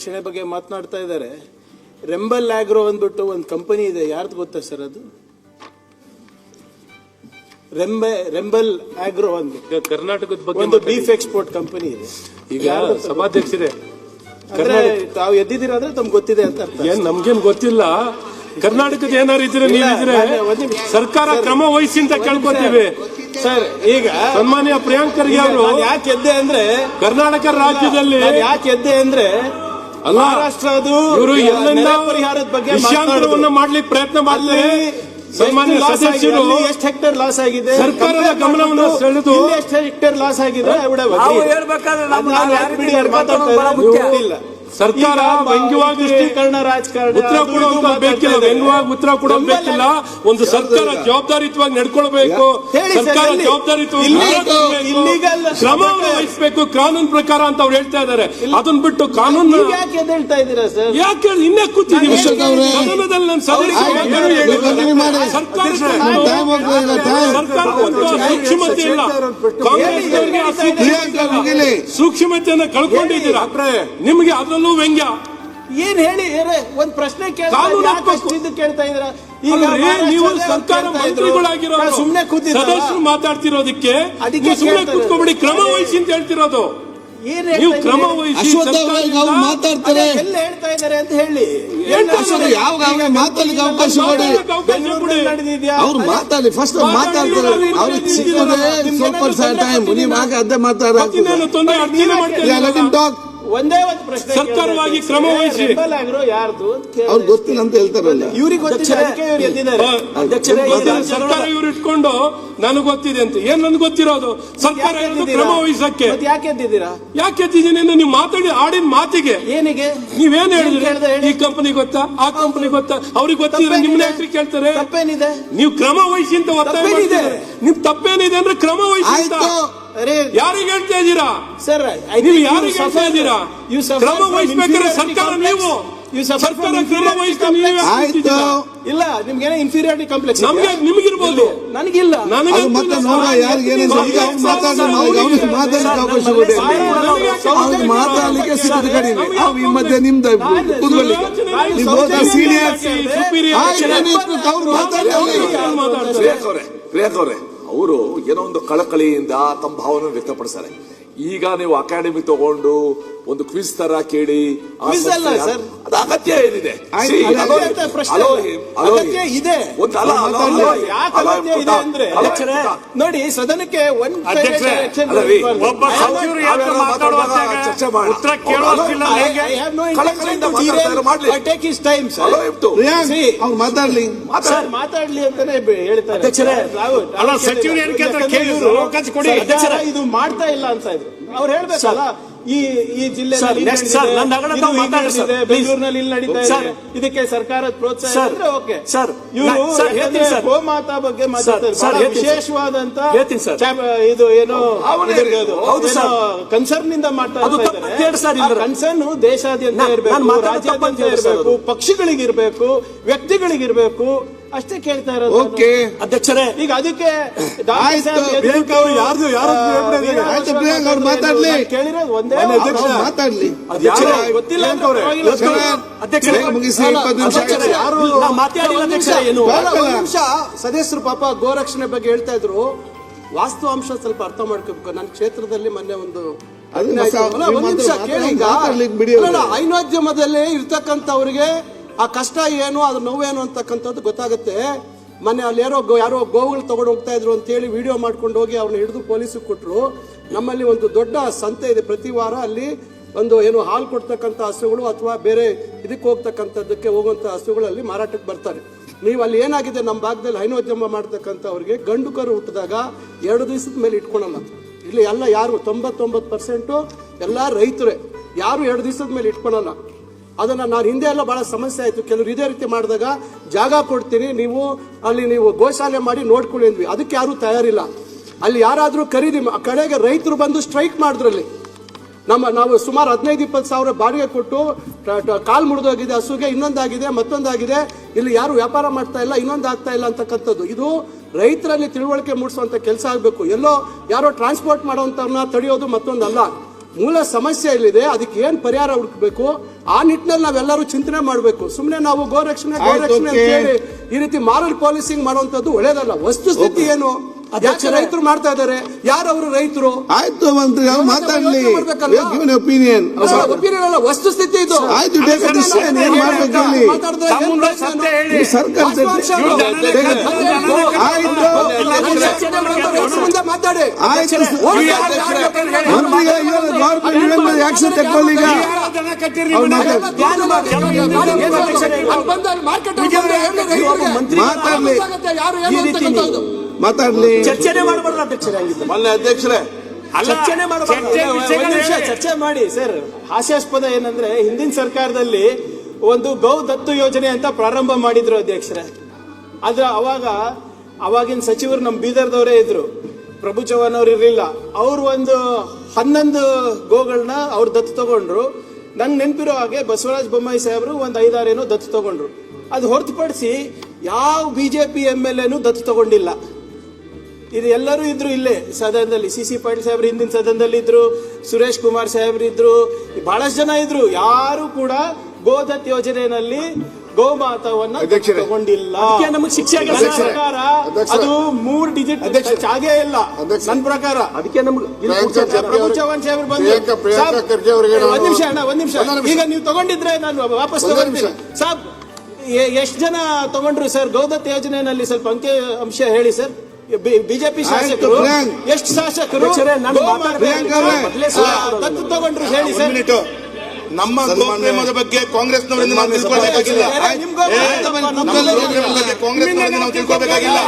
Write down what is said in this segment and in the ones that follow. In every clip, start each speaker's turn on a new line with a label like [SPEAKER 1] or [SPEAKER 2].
[SPEAKER 1] ರಕ್ಷಣೆ ಬಗ್ಗೆ ಮಾತನಾಡ್ತಾ ಇದ್ದಾರೆ. ರೆಂಬಲ್ ಆಗ್ರೋ ಅಂದ್ಬಿಟ್ಟು ಒಂದು ಕಂಪನಿ ಇದೆ, ಯಾರ್ದು ಗೊತ್ತಾ ಸರ್ ಅದು? ರೆಂಬಲ್ ಆಗ್ರೋ ಅಂದ್ಬಿಟ್ಟು
[SPEAKER 2] ಕರ್ನಾಟಕದ ಬಗ್ಗೆ
[SPEAKER 1] ಒಂದು ಬೀಫ್ ಎಕ್ಸ್ಪೋರ್ಟ್ ಕಂಪನಿ ಇದೆ.
[SPEAKER 2] ಈಗ ಸಭಾಧ್ಯಕ್ಷರೇ,
[SPEAKER 1] ಅಂದ್ರೆ ತಾವು ಎದ್ದಿದ್ದೀರಾ ಅಂದ್ರೆ ತಮ್ಗೆ ಗೊತ್ತಿದೆ ಅಂತ ಅರ್ಥ.
[SPEAKER 2] ಏನ್ ನಮ್ಗೇನ್ ಗೊತ್ತಿಲ್ಲ. ಕರ್ನಾಟಕದ ಏನಾರು ಇದ್ರೆ ನೀವಿದ್ರೆ ಸರ್ಕಾರ ಕ್ರಮ ವಹಿಸಿ ಅಂತ ಕೇಳ್ಕೊತೀವಿ
[SPEAKER 1] ಸರ್. ಈಗ
[SPEAKER 2] ಸನ್ಮಾನ್ಯ ಪ್ರಿಯಾಂಕ್ ಖರ್ಗೆ ಅವರು
[SPEAKER 1] ಯಾಕೆ ಎದ್ದೆ ಅಂದ್ರೆ,
[SPEAKER 2] ಕರ್ನಾಟಕ ರಾಜ್ಯದಲ್ಲಿ
[SPEAKER 1] ಯಾಕೆ ಎದ್ದೆ ಅಂದ್ರೆ ಮಹಾರಾಷ್ಟ್ರದು
[SPEAKER 2] ಇವರು ಎಲ್ಲ
[SPEAKER 1] ಪರಿಹಾರದ ಬಗ್ಗೆ
[SPEAKER 2] ವಿಷಯಾಂತರವನ್ನ ಮಾಡ್ಲಿಕ್ಕೆ ಪ್ರಯತ್ನ ಮಾಡ್ತಾರೆ. ಸನ್ಮಾನ್ಯ ಸದಸ್ಯರು
[SPEAKER 1] ಎಷ್ಟು ಹೆಕ್ಟೇರ್ ಲಾಸ್ ಆಗಿದೆ,
[SPEAKER 2] ಸರ್ಕಾರದ ಗಮನವನ್ನು ಸೆಳೆದು
[SPEAKER 1] ಎಷ್ಟು ಹೆಕ್ಟೇರ್ ಲಾಸ್ ಆಗಿದೆ
[SPEAKER 2] ಸರ್ಕಾರ ವ್ಯಂಗ್ಯವಾಗಿ
[SPEAKER 1] ರಾಜಕಾರಣ
[SPEAKER 2] ಉತ್ತರ ಕೊಡುವಂತ ಬೇಕಿಲ್ಲ, ವ್ಯಂಗ್ಯವಾಗಿ ಉತ್ತರ ಕೊಡೋದು ಬೇಕಿಲ್ಲ. ಒಂದು ಸರ್ಕಾರ ಜವಾಬ್ದಾರಿಯುತವಾಗಿ ನಡ್ಕೊಳ್ಬೇಕು, ಸರ್ಕಾರ ಜವಾಬ್ದಾರಿಯುತವಾಗಿ ಕ್ರಮವನ್ನು ವಹಿಸಬೇಕು ಕಾನೂನು ಪ್ರಕಾರ ಅಂತ ಅವ್ರು ಹೇಳ್ತಾ ಇದ್ದಾರೆ. ಅದನ್ನ ಬಿಟ್ಟು ಕಾನೂನು
[SPEAKER 1] ಯಾಕೆ ಹೇಳ್ತಾ ಇದ್ದೀರಾ ಸರ್?
[SPEAKER 2] ಯಾಕೆ ಇನ್ನೇ ಕೂತಿದ್ದೀವಿ ಸದನದಲ್ಲಿ? ನಾನು ಸರ್ಕಾರಕ್ಕಂತೂ ಸೂಕ್ಷ್ಮತೆ ಇಲ್ಲ, ಕಾಂಗ್ರೆಸ್ನವರಿಗೆ ಸೂಕ್ಷ್ಮತೆಯನ್ನ ಕಳ್ಕೊಂಡಿದ್ದೀರಾ. ನಿಮಗೆ ಅದರಲ್ಲೂ ವ್ಯಂಗ್ಯ
[SPEAKER 1] ಏನ್ ಹೇಳಿ ಒಂದ್ ಪ್ರಶ್ನೆ ಕೇಳ್ತಾ ಇದ್ರ.
[SPEAKER 2] ಈಗ ನೀವು ಸರ್ಕಾರ ಮಂತ್ರಿಗಳಾಗಿರೋ
[SPEAKER 1] ಸುಮ್ನೆ ಕೂತಿದ್ದೀರಾ,
[SPEAKER 2] ಸದಸ್ಯರು ಮಾತಾಡ್ತಿರೋದಕ್ಕೆ ಸುಮ್ನೆ ಕೂತ್ಕೊಬಿಡಿ, ಕ್ರಮ ವಹಿಸಿ ಅಂತ ಹೇಳ್ತಿರೋದು. ನೀವು ಕ್ರಮ ವಹಿಸಿ
[SPEAKER 3] ಮಾತಾಡ್ತಾರೆ
[SPEAKER 1] ಎಲ್ಲ ಹೇಳ್ತಾ ಇದಾರೆ ಅಂತ ಹೇಳಿ
[SPEAKER 3] ಯಾವ ಮಾತಾಡ್ಲಿಕ್ಕೆ ಅವಕಾಶ ಕೊಡಿ. ಅವ್ರು ಮಾತಾಡಿ, ಫಸ್ಟ್ ಮಾತಾಡ್ತಾರೆ. ಅವ್ರಿಗೆ ಸಿಕ್ಕದೆ ಸ್ವಲ್ಪ ಟೈಮ್ ನೀವು ಆಗ ಅದೇ ಮಾತಾಡ.
[SPEAKER 1] ಒಂದೇ ಒಂದು ಪ್ರಶ್ನೆ,
[SPEAKER 2] ಸರ್ಕಾರವಾಗಿ ಕ್ರಮ ವಹಿಸಿ.
[SPEAKER 1] ಯಾರ್ದು
[SPEAKER 3] ಅವ್ರು ಗೊತ್ತಿಲ್ಲ ಅಂತ ಹೇಳ್ತಾರಲ್ಲ,
[SPEAKER 1] ಇವ್ರಿಗೆ ಗೊತ್ತಿದ್ದಾರೆ.
[SPEAKER 2] ಸರ್ಕಾರ ಇವ್ರು ಇಟ್ಕೊಂಡು ನನಗೆ ಗೊತ್ತಿದೆ ಅಂತ. ಏನ್ ನನ್ಗೆ ಗೊತ್ತಿರೋದು? ಸರ್ಕಾರ ಕ್ರಮ ವಹಿಸಕ್ಕೆ
[SPEAKER 1] ಯಾಕೆ ಎದ್ದಿದ್ದೀರಾ?
[SPEAKER 2] ಯಾಕೆ ಎದ್ದಿದ್ದೀನಿ? ನೀವು ಮಾತಾಡಿ ಆಡಿನ ಮಾತಿಗೆ
[SPEAKER 1] ಏನಿಗೆ
[SPEAKER 2] ನೀವೇನ್ ಹೇಳಿದ್ರೆ ಈ ಕಂಪನಿ ಗೊತ್ತಾ, ಆ ಕಂಪನಿ ಗೊತ್ತಾ, ಅವ್ರಿಗೆ ಗೊತ್ತಿದ್ರೆ ನಿಮ್ನ ಯಾಕ್ರಿ ಕೇಳ್ತಾರೆ?
[SPEAKER 1] ತಪ್ಪೇನಿದೆ?
[SPEAKER 2] ನೀವು ಕ್ರಮ ವಹಿಸಿ ಅಂತ ಒತ್ತಾಯ ಮಾಡಿದ್ರೆ ನಿಮ್ ತಪ್ಪೇನಿದೆ ಅಂದ್ರೆ ಕ್ರಮ ವಹಿಸಿ ಅಂತ ಯಾರಿಗೆ ಹೇಳ್ತಾ ಇದ್ದೀರಾ
[SPEAKER 1] ಸರ್?
[SPEAKER 2] ನೀವು ಯಾರಿಗೆ ಹೇಳ್ತಾ ಇದ್ದೀರಾ? ಕ್ರಮ ವಹಿಸಬೇಕಾದ್ರೆ ಸರ್ಕಾರ ನೀವು ಸರ್ಕಾರ ಕ್ರಮ ವಹಿಸ್ತಾ
[SPEAKER 1] ಇಲ್ಲ. ನಿಮ್ಗೆ ಇನ್ಫೀರಿಯಾರಿಟಿ ಕಾಂಪ್ಲೆಕ್ಸ್
[SPEAKER 2] ನಮ್ಗೆ ನಿಮಗಿರ್ಬೋದು,
[SPEAKER 1] ನನಗಿಲ್ಲ.
[SPEAKER 2] ನನಗೆ
[SPEAKER 3] ಮಾತಾಡ್ಲಿಕ್ಕೆ ಸಿಗೋದು ಕಡಿಮೆ. ಈ ಮಧ್ಯೆ ನಿಮ್ದು
[SPEAKER 4] ಪ್ರಿಯಾಂಕ್ ಅವರೇ, ಅವರು ಏನೋ ಒಂದು ಕಳಕಳಿಯಿಂದ ತಮ್ಮ ಭಾವನೆ ವ್ಯಕ್ತಪಡಿಸ್ತಾರೆ. ಈಗ ನೀವು ಅಕಾಡೆಮಿ ತಗೊಂಡು ಒಂದು ಕ್ವಿಜ್ ತರ ಕೇಳಿ ಅದು ಅಗತ್ಯ ಏನಿದೆ?
[SPEAKER 1] ನೋಡಿ, ಸದನಕ್ಕೆ
[SPEAKER 3] ಮಾತಾಡ್ಲಿ
[SPEAKER 1] ಅಂತಾನೆ ಹೇಳ್ತಾರೆ. ಇದು ಮಾಡ್ತಾ ಇಲ್ಲ ಅಂತ ಇದ್ರು ಅವ್ರು ಹೇಳ್ಬೇಕಲ್ಲ. ಈ ಜಿಲ್ಲೆಯಲ್ಲಿ ಬೆಂಗಳೂರಿನಲ್ಲಿ ಇಲ್ಲಿ ನಡೀತಾ ಇದೆ, ಇದಕ್ಕೆ ಸರ್ಕಾರದ ಪ್ರೋತ್ಸಾಹ ಓಕೆ ಸರ್. ಇವರು ಗೋಮಾತಾ ಬಗ್ಗೆ ಮಾತಾಡ್ತಾರೆ, ವಿಶೇಷವಾದಂತ ಇದು ಏನೋ ಕನ್ಸರ್ನ್ ಇಂದ ಮಾತಾಡ್ತಾರೆ. ಕನ್ಸರ್ನ್ ದೇಶಾದ್ಯಂತ ಇರಬೇಕು, ರಾಜ್ಯಾದ್ಯಂತ ಇರಬೇಕು, ಪಕ್ಷಿಗಳಿಗಿರ್ಬೇಕು, ವ್ಯಕ್ತಿಗಳಿಗಿರ್ಬೇಕು, ಅಷ್ಟೇ ಕೇಳ್ತಾ ಇರೋದು.
[SPEAKER 3] ಅಧ್ಯಕ್ಷರೇ,
[SPEAKER 1] ಈಗ ಅದಕ್ಕೆ
[SPEAKER 3] ಮಾತಾಡ್ಲಿ,
[SPEAKER 1] ಕೇಳಿರೋದು ಒಂದೇ
[SPEAKER 3] ಮಾತಾಡ್ಲಿ.
[SPEAKER 1] ಗೊತ್ತಿಲ್ಲ ಸದಸ್ಯರು ಪಾಪ ಗೋರಕ್ಷಣೆ ಬಗ್ಗೆ ಹೇಳ್ತಾ ಇದ್ರು. ವಾಸ್ತವಾಂಶ ಸ್ವಲ್ಪ ಅರ್ಥ ಮಾಡ್ಕೋಬೇಕು. ನನ್ನ ಕ್ಷೇತ್ರದಲ್ಲಿ ಮೊನ್ನೆ ಒಂದು ಹೈನೋದ್ಯಮದಲ್ಲಿ ಇರ್ತಕ್ಕಂಥವ್ರಿಗೆ ಆ ಕಷ್ಟ ಏನು, ಅದ್ರ ನೋವೇನು ಅಂತಕ್ಕಂಥದ್ದು ಗೊತ್ತಾಗುತ್ತೆ. ಮೊನ್ನೆ ಅಲ್ಲಿ ಯಾರೋ ಗೋವುಗಳು ತಗೊಂಡು ಹೋಗ್ತಾ ಇದ್ರು ಅಂತ ಹೇಳಿ ವಿಡಿಯೋ ಮಾಡ್ಕೊಂಡು ಹೋಗಿ ಅವ್ರನ್ನ ಹಿಡಿದು ಪೊಲೀಸಿಗೆ ಕೊಟ್ಟರು. ನಮ್ಮಲ್ಲಿ ಒಂದು ದೊಡ್ಡ ಸಂತೆ ಇದೆ, ಪ್ರತಿ ವಾರ ಅಲ್ಲಿ ಒಂದು ಏನು ಹಾಲು ಕೊಡ್ತಕ್ಕಂಥ ಹಸುಗಳು ಅಥವಾ ಬೇರೆ ಇದಕ್ಕೆ ಹೋಗ್ತಕ್ಕಂಥದ್ದಕ್ಕೆ ಹೋಗುವಂಥ ಹಸುಗಳಲ್ಲಿ ಮಾರಾಟಕ್ಕೆ ಬರ್ತಾರೆ. ನೀವು ಅಲ್ಲಿ ಏನಾಗಿದೆ, ನಮ್ಮ ಭಾಗದಲ್ಲಿ ಹೈನೋದ್ಯಮ ಮಾಡ್ತಕ್ಕಂಥವ್ರಿಗೆ ಗಂಡು ಕರು ಹುಟ್ಟಿದಾಗ 2 ದಿವಸದ ಮೇಲೆ ಇಟ್ಕೊಳಲ್ಲ. ಇಲ್ಲಿ ಎಲ್ಲ ಯಾರು 99% ಎಲ್ಲ ರೈತರೇ, ಯಾರು 2 ದಿವಸದ ಮೇಲೆ ಇಟ್ಕೊಳಲ್ಲ. ಅದನ್ನು ನಾನು ಹಿಂದೆ ಎಲ್ಲ ಭಾಳ ಸಮಸ್ಯೆ ಆಯಿತು. ಕೆಲವರು ಇದೇ ರೀತಿ ಮಾಡಿದಾಗ ಜಾಗ ಕೊಡ್ತೀನಿ, ನೀವು ಅಲ್ಲಿ ನೀವು ಗೋಶಾಲೆ ಮಾಡಿ ನೋಡ್ಕೊಳ್ಳಿ ಅಂದ್ವಿ. ಅದಕ್ಕೆ ಯಾರೂ ತಯಾರಿಲ್ಲ. ಅಲ್ಲಿ ಯಾರಾದರೂ ಖರೀದಿ ಕಡೆಗೆ ರೈತರು ಬಂದು ಸ್ಟ್ರೈಕ್ ಮಾಡಿದ್ರಲ್ಲಿ. ನಾವು ಸುಮಾರು 15-20 ಸಾವಿರ ಬಾಡಿಗೆ ಕೊಟ್ಟು ಕಾಲು ಮುರಿದೋಗಿದೆ ಹಸುಗೆ, ಇನ್ನೊಂದಾಗಿದೆ, ಮತ್ತೊಂದಾಗಿದೆ, ಇಲ್ಲಿ ಯಾರು ವ್ಯಾಪಾರ ಮಾಡ್ತಾ ಇಲ್ಲ, ಇನ್ನೊಂದು ಆಗ್ತಾ ಇಲ್ಲ ಅಂತಕ್ಕಂಥದ್ದು. ಇದು ರೈತರಲ್ಲಿ ತಿಳುವಳಿಕೆ ಮೂಡಿಸುವಂಥ ಕೆಲಸ ಆಗಬೇಕು. ಎಲ್ಲೋ ಯಾರೋ ಟ್ರಾನ್ಸ್ಪೋರ್ಟ್ ಮಾಡೋವಂಥವ್ರನ್ನ ತಡೆಯೋದು ಮತ್ತೊಂದಲ್ಲ. ಮೂಲ ಸಮಸ್ಯೆ ಎಲ್ಲಿದೆ, ಅದಕ್ಕೆ ಏನ್ ಪರಿಹಾರ ಹುಡುಕಬೇಕು, ಆ ನಿಟ್ಟಿನಲ್ಲಿ ನಾವೆಲ್ಲರೂ ಚಿಂತನೆ ಮಾಡಬೇಕು. ಸುಮ್ಮನೆ ನಾವು ಗೋರಕ್ಷಣೆ ಅಂತ ಹೇಳಿ ಈ ರೀತಿ ಮಾರಲ್ ಪಾಲಿಸಿಂಗ್ ಮಾಡುವಂತದ್ದು ಒಳ್ಳೇದಲ್ಲ. ವಸ್ತುಸ್ಥಿತಿ ಏನು, ಯಾಕೆ ರೈತರು ಮಾಡ್ತಾ ಇದ್ದಾರೆ, ಯಾರು ಅವರು ರೈತರು?
[SPEAKER 3] ಆಯ್ತು ಮಂತ್ರಿ, ಅವ್ರು ಮಾತಾಡ್ಲಿ, ಒಪಿನಿಯನ್
[SPEAKER 1] ಒಪಿನಿಯನ್ ಅಲ್ಲ, ವಸ್ತುಸ್ಥಿತಿ ಇದು.
[SPEAKER 3] ಆಯ್ತು, ಡೆಫಿನಿಷನ್ ಏನ್ ಮಾಡ್ಬೇಕು ಹೇಳಿ. ಈ ಸರ್ಕಾರ
[SPEAKER 1] ಮಾತಾಡಿ.
[SPEAKER 3] ಆಯ್ತು ಮಂತ್ರಿಗಳಿಗೆ ಗೌರ್ಮೆಂಟ್ ಆಕ್ಷನ್ ತಗೊಳ್ಳಿ. ಈಗ ಮಾತಾಡ್ಲಿ.
[SPEAKER 5] ಚರ್ಚೆನೆ ಮಾಡಬಾರ್ದು ಅಧ್ಯಕ್ಷರೇ.
[SPEAKER 3] ಮೊನ್ನೆ ಅಧ್ಯಕ್ಷರೇ
[SPEAKER 5] ಚರ್ಚೆನೆ ಮಾಡಬಾರ್ದು. ಚರ್ಚೆ ಮಾಡಿ ಸರ್. ಹಾಸ್ಯಾಸ್ಪದ ಏನಂದ್ರೆ ಹಿಂದಿನ ಸರ್ಕಾರದಲ್ಲಿ ಒಂದು ಗೌ ದತ್ತು ಯೋಜನೆ ಅಂತ ಪ್ರಾರಂಭ ಮಾಡಿದ್ರು ಅಧ್ಯಕ್ಷರೇ. ಆದ್ರೆ ಅವಾಗಿನ ಸಚಿವರು ನಮ್ಮ ಬೀದರ್ದವರೇ ಇದ್ರು, ಪ್ರಭು ಚವ್ಹಾಣ್ ಅವ್ರು ಇರಲಿಲ್ಲ. ಅವ್ರು ಒಂದು 11 ಗೋಗಳನ್ನ ಅವ್ರು ದತ್ತು ತಗೊಂಡ್ರು. ನಂಗೆ ನೆನಪಿರೋ ಹಾಗೆ ಬಸವರಾಜ ಬೊಮ್ಮಾಯಿ ಸಾಹೇಬರು ಒಂದು 5-6 ಏನೋ ದತ್ತು ತಗೊಂಡ್ರು. ಅದು ಹೊರತುಪಡಿಸಿ ಯಾವ ಬಿಜೆಪಿ MLA ದತ್ತು ತಗೊಂಡಿಲ್ಲ. ಇದು ಎಲ್ಲರೂ ಇದ್ರು ಇಲ್ಲೇ ಸದನದಲ್ಲಿ. CC ಪಾಟೀಲ್ ಸಾಹೇಬ್ರು ಹಿಂದಿನ ಸದನದಲ್ಲಿ ಇದ್ರು, ಸುರೇಶ್ ಕುಮಾರ್ ಸಾಹೇಬ್ರು ಇದ್ರು, ಬಹಳಷ್ಟು ಜನ ಇದ್ರು. ಯಾರು ಕೂಡ ಗೋದತ್ ಯೋಜನೆಯಲ್ಲಿ ಗೋಮಾತವನ್ನ ತಗೊಂಡಿಲ್ಲ. ನಮಗೆ ಶಿಕ್ಷೆ ಸರ್ಕಾರ ಅದು 3 ಡಿಜಿಟ್ ಆಗೇ ಇಲ್ಲ ನನ್ನ ಪ್ರಕಾರ. ಅದಕ್ಕೆ ಪ್ರಭು ಚವ್ಹಾಣ್ ಸಾಹೇಬ್ರು ಬಂದು ಒಂದ್ ನಿಮಿಷ ಈಗ ನೀವು ತಗೊಂಡಿದ್ರೆ ನಾನು ವಾಪಸ್ ತಗೊಂಡಿದ್ದೀನಿ ಸಾಬ್. ಎಷ್ಟು ಜನ ತಗೊಂಡ್ರು ಸರ್ ಗೋದತ್ ಯೋಜನೆಯಲ್ಲಿ? ಸ್ವಲ್ಪ ಅಂಕಿ ಅಂಶ ಹೇಳಿ ಸರ್. ಬಿಜೆಪಿ ಶಾಸಕರು ಎಷ್ಟು ಶಾಸಕರು ದತ್ತು ತಗೊಂಡ್ರು ಹೇಳಿ ಸರ್.
[SPEAKER 6] ನಮ್ಮ ಗೋಪ್ರೇಮದ ಬಗ್ಗೆ ಕಾಂಗ್ರೆಸ್ನವರಿಂದ ನಾವು ತಿಳ್ಕೊಳ್ಬೇಕಾಗಿಲ್ಲ. ಕಾಂಗ್ರೆಸ್ನವರಿಂದ ನಾವು ತಿಳ್ಕೊಳ್ಬೇಕಾಗಿಲ್ಲ.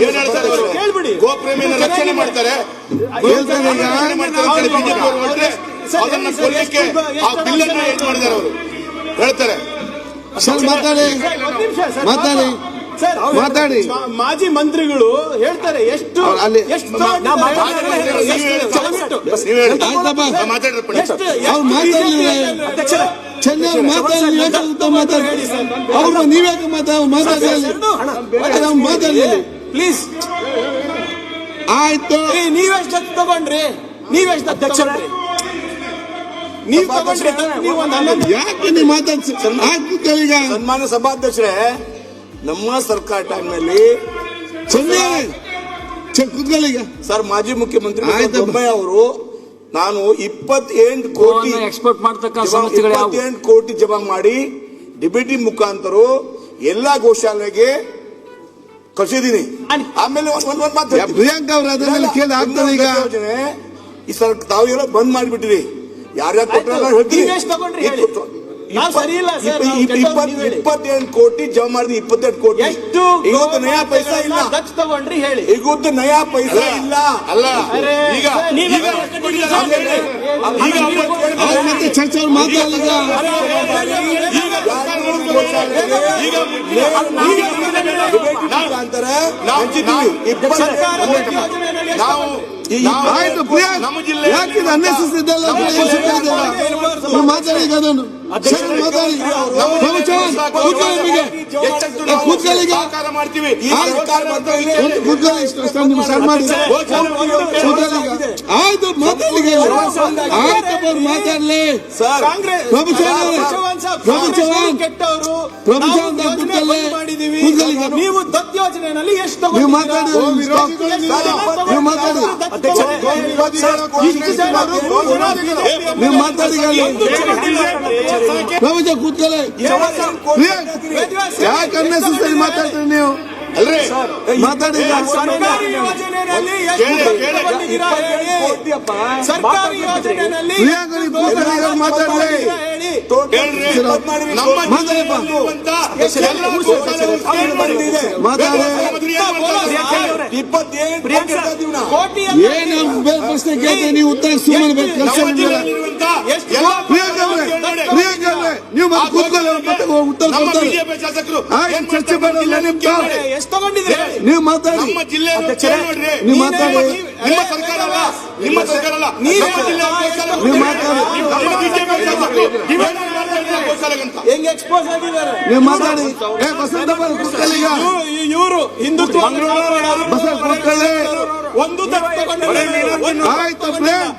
[SPEAKER 6] ಏನ್ ಹೇಳ್ತಾರೆ ಅವರು? ಗೋಪ್ರೇಮಿಯನ್ನು ರಕ್ಷಣೆ ಮಾಡ್ತಾರೆ, ಬಿಜೆಪಿ ಅವರು ಹೊರಟ್ರೆ ಅದನ್ನ ಕೊಲ್ಲಕ್ಕೆ ಆ ಬಿಲ್ ಅನ್ನು ಏನ್ ಮಾಡಿದ್ದಾರೆ ಅವರು ಹೇಳ್ತಾರೆ.
[SPEAKER 3] ಮಾತಾಡಿ.
[SPEAKER 5] ಮಾಜಿ ಮಂತ್ರಿಗಳು ಹೇಳ್ತಾರೆ ಎಷ್ಟು ಪ್ಲೀಸ್.
[SPEAKER 3] ಆಯ್ತು,
[SPEAKER 5] ನೀವೆಷ್ಟು ದತ್ತು ತಗೊಂಡ್ರಿ? ನೀವೆಷ್ಟು ಅಧ್ಯಕ್ಷರೇ ನೀವು ತಗೊಂಡ್ರಿ?
[SPEAKER 3] ಯಾಕೆ ನೀವು ಮಾತಾಡ್ಸಿ? ಈಗ
[SPEAKER 6] ಸನ್ಮಾನ್ಯ ಸಭಾಧ್ಯಕ್ಷರೇ, ನಮ್ಮ ಸರ್ಕಾರ ಟೈಮ್ನಲ್ಲಿ ಸರ್ ಮಾಜಿ ಮುಖ್ಯಮಂತ್ರಿ ಬೊಮ್ಮಾಯಿ ಅವರು ನಾನು 28 ಕೋಟಿ
[SPEAKER 7] ಎಕ್ಸ್ಪೋರ್ಟ್ ಮಾಡತಕ್ಕ ಸಂಸ್ಥೆಗಳು
[SPEAKER 6] 28 ಕೋಟಿ ಜಮಾ ಮಾಡಿ ಡಿಬಿಟಿ ಮುಖಾಂತರ ಎಲ್ಲಾ ಗೋಶಾಲೆಗೆ ಕಳಿಸಿದೀನಿ. ಆಮೇಲೆ ಒಂದ್ ಮಾತು
[SPEAKER 3] ಪ್ರಿಯಾಂಕಾ ಅವರು ಅದನ್ನೆಲ್ಲ ಕೇಳಿ ಆಗ್ತದೆ. ಈಗ
[SPEAKER 6] ಯೋಜನೆ ಈ ಸರ್ ತಾವೆಲ್ಲ ಬಂದ್ ಮಾಡಿಬಿಟ್ಟಿರಿ. ಯಾರ್ಯಾರು ಕೊಟ್ಟರೆ 28 ಕೋಟಿ ಜಮಾ ಮಾಡಿದ್ವಿ. 28 ಕೋಟಿ
[SPEAKER 5] ಎಷ್ಟು
[SPEAKER 6] ಇವತ್ತು ನಯಾ ಪೈಸಾ ಇಲ್ಲ.
[SPEAKER 5] ದತ್ತು ತಗೊಂಡ್ರಿ ಹೇಳಿ.
[SPEAKER 6] ಇವತ್ತು ನಯಾ ಪೈಸಾ ಇಲ್ಲ. ಅಲ್ಲ ಈಗ
[SPEAKER 3] ಮತ್ತೆ ಚರ್ಚೆ ಮಾತಾಡಿ. ಆಯ್ತು ಪ್ರಿಯಾಂಕ್, ಯಾಕೆ ಅನ್ನೆಸೆಸರಿ ಮಾತಾಡಿ. ಅದನ್ನು ಆಯ್ತು ಮಾತಾಡ್ಲಿ. ಮಾತಾಡ್ಲಿ ಪ್ರಭು ಚವ್ಹಾಣ್
[SPEAKER 5] ನೀವು ದತ್ತು ಯೋಜನೆಯಲ್ಲಿ ಎಷ್ಟು
[SPEAKER 3] ನೀವು ಮಾತಾಡಿ. ನೀವು ಮಾತಾಡಿ. ನೀವು ಮಾತಾಡಿ. ಪ್ರಪಂಚ ಕೂತ್ಕೊಳ್ಳಿ. ಯಾಕೆ ಅನ್ನೆಸೆಸರಿ ಮಾತಾಡ್ತೀರಿ ನೀವು? ಮಾತಾಡಿ.
[SPEAKER 5] ಸರ್ಕಾರಿ ಯೋಜನೆಯಲ್ಲಿ
[SPEAKER 3] ಮಾತಾಡ್ಲಿ. ಏನು ಬೇರೆ ಪ್ರಶ್ನೆ ಕೇಳ್ತೀವಿ, ನೀವು ಉತ್ತರ ಸುಮ್ಮನೆ ಬೇಕು. ನೀವು ಕೂತ್ಕೊಳ್ಳಿ, ಉತ್ತರ ಕೊಡ್ತಾರೆ. ಚರ್ಚೆ ಮಾಡೋಲ್ಲ.
[SPEAKER 5] ಎಷ್ಟು ತಗೊಂಡಿದ್ರೆ
[SPEAKER 3] ನೀವು ಮಾತಾಡಿ. ನೀವು ಮಾತಾಡಿ.
[SPEAKER 6] ನಿಮ್ಮ ಸರ್ಕಾರ ಅಲ್ಲ, ನಿಮ್ಮ ಸರ್ಕಾರ ಅಲ್ಲ,
[SPEAKER 3] ನೀವು ಮಾತಾಡಿ.
[SPEAKER 5] ಹೆಂಗ್ ಎಕ್ಸ್ಪೋಸ್ ಆಗಿದ್ದಾರೆ?
[SPEAKER 3] ನೀವು ಮಾತಾಡಿ. ಬಸಂತಪ್ಪ ಕೂತ್ಕೊಳ್ಳಿ. ಈಗ
[SPEAKER 5] ಇವರು ಹಿಂದುತ್ವ
[SPEAKER 3] ಬಸಂತ ಕೂತ್ಕೊಳ್ಳಿ.
[SPEAKER 5] ಒಂದು ದತ್ತು ತಗೊಂಡಿದ್ದಾರೆ.
[SPEAKER 3] ಆಯ್ತು ಪ್ರೇಮ್.